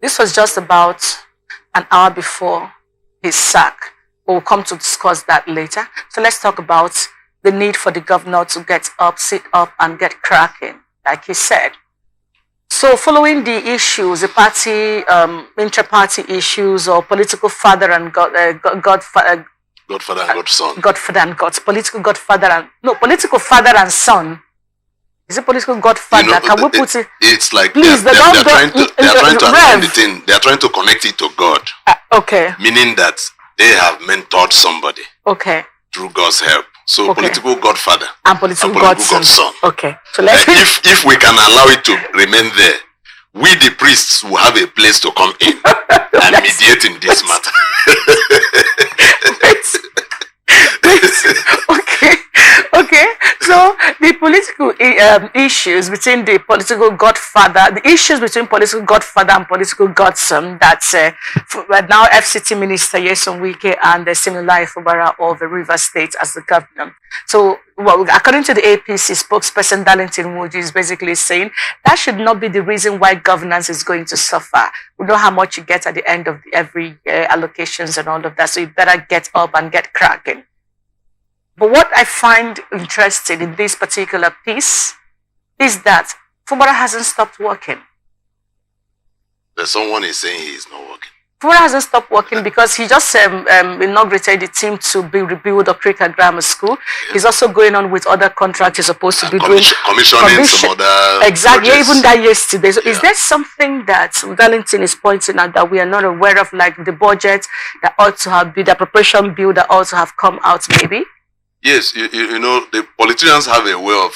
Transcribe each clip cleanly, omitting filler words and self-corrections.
This was just about an hour before his sack. We'll come to discuss that later. So let's talk about the need for the governor to get up, sit up, and get cracking, like he said. So following the issues, the party, intra-party issues, or political father and godfather and godson. Godfather and God. Political godfather and... No, political father and son. Is it political godfather? Can we put it... It's like please, they're trying to align the thing. They're trying to connect it to God. Okay. Meaning that they have mentored somebody. Okay. Through God's help. So political godfather and political godson. Okay. So let's if we can allow it to remain there, we the priests will have a place to come in and mediate in this matter. Okay. So the political issues between the political godfather, the issues between political godfather and political godson, that's now FCT Minister Nyesom Wike and Siminalayi Fubara of the Rivers State as the governor. So, well, according to the APC spokesperson Darlington Muji is basically saying that should not be the reason why governance is going to suffer. We know how much you get at the end of every allocations and all of that, so you better get up and get cracking. But what I find interesting in this particular piece is that Fubara hasn't stopped working. Someone is saying he is not working. Fubara hasn't stopped working because he just inaugurated the team to rebuild Okrika Grammar School. Yeah. He's also going on with other contracts he's supposed to be doing. Commissioning some other exactly, projects. Even that yesterday. So is there something that Darlington is pointing out that we are not aware of, like the budget that ought to have been, the appropriation bill that ought to have come out maybe? Yes, you know, the politicians have a way of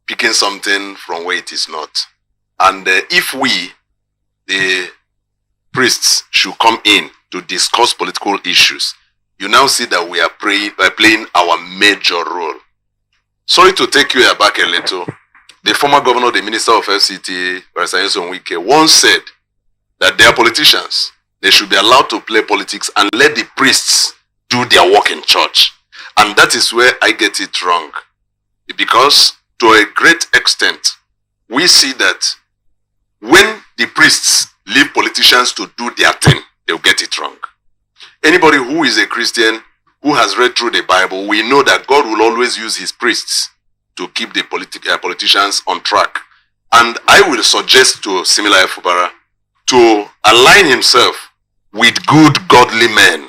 picking something from where it is not. And if we, the priests, should come in to discuss political issues, you now see that we are playing our major role. Sorry to take you back a little. The former governor, the minister of FCT, Nyesom Wike, once said that they are politicians. They should be allowed to play politics and let the priests do their work in church. And that is where I get it wrong. Because to a great extent, we see that when the priests leave politicians to do their thing, they'll get it wrong. Anybody who is a Christian, who has read through the Bible, we know that God will always use his priests to keep the politicians on track. And I will suggest to Siminalayi Fubara to align himself with good godly men,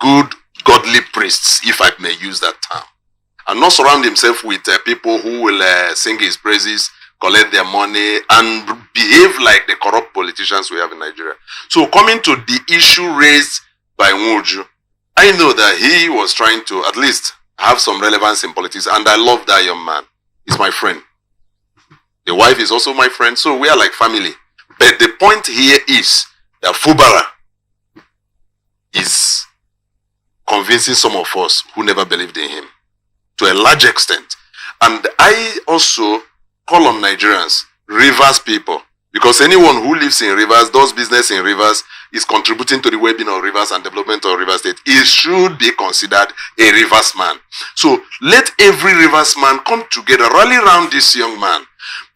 good godly priests, if I may use that term, and not surround himself with people who will sing his praises, collect their money, and behave like the corrupt politicians we have in Nigeria. So coming to the issue raised by Muju, I know that he was trying to at least have some relevance in politics, and I love that young man. He's my friend. The wife is also my friend, so we are like family. But the point here is that Fubara is convincing some of us who never believed in him to a large extent. And I also call on Nigerians, Rivers people, because anyone who lives in Rivers, does business in Rivers, is contributing to the well-being of Rivers and development of Rivers State. He should be considered a Rivers man. So let every Rivers man come together, rally around this young man,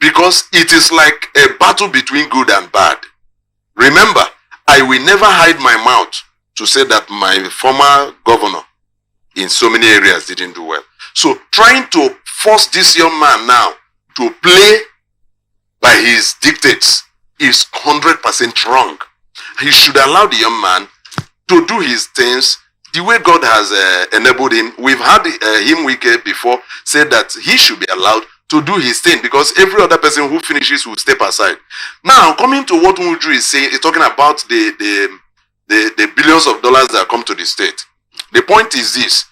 because it is like a battle between good and bad. Remember, I will never hide my mouth to say that my former governor in so many areas didn't do well. So trying to force this young man now to play by his dictates is 100% wrong. He should allow the young man to do his things the way God has enabled him. We've had him Wike before say that he should be allowed to do his thing because every other person who finishes will step aside. Now, coming to what Muju is saying, he's talking about the billions of dollars that come to the state. The point is this: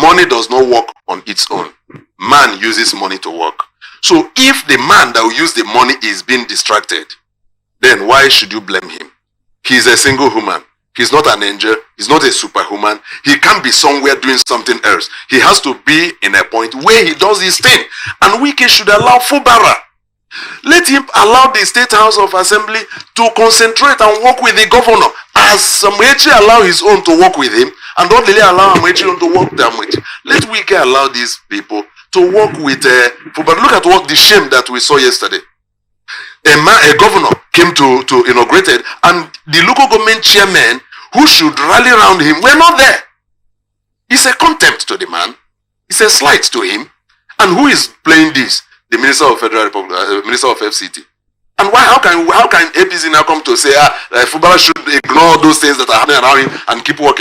money does not work on its own. Man uses money to work. So if the man that will use the money is being distracted, then why should you blame him? He's a single human. He's not an angel. He's not a superhuman. He can't be somewhere doing something else. He has to be in a point where he does his thing. And Wike should allow Fubara. Let him allow the State House of Assembly to concentrate and work with the governor. As Amechi allow his own to work with him, and don't really allow Amechi own to work with Amechi. Let Wike allow these people to work with Fubara. Look at what the shame that we saw yesterday. a governor came to inaugurate it, and the local government chairman who should rally around him were not there. It's a contempt to the man. It's a slight to him. And who is playing this? The Minister of Federal Republic, Minister of FCT. And why? How can APC now come to say footballers should ignore those things that are happening around him and keep working?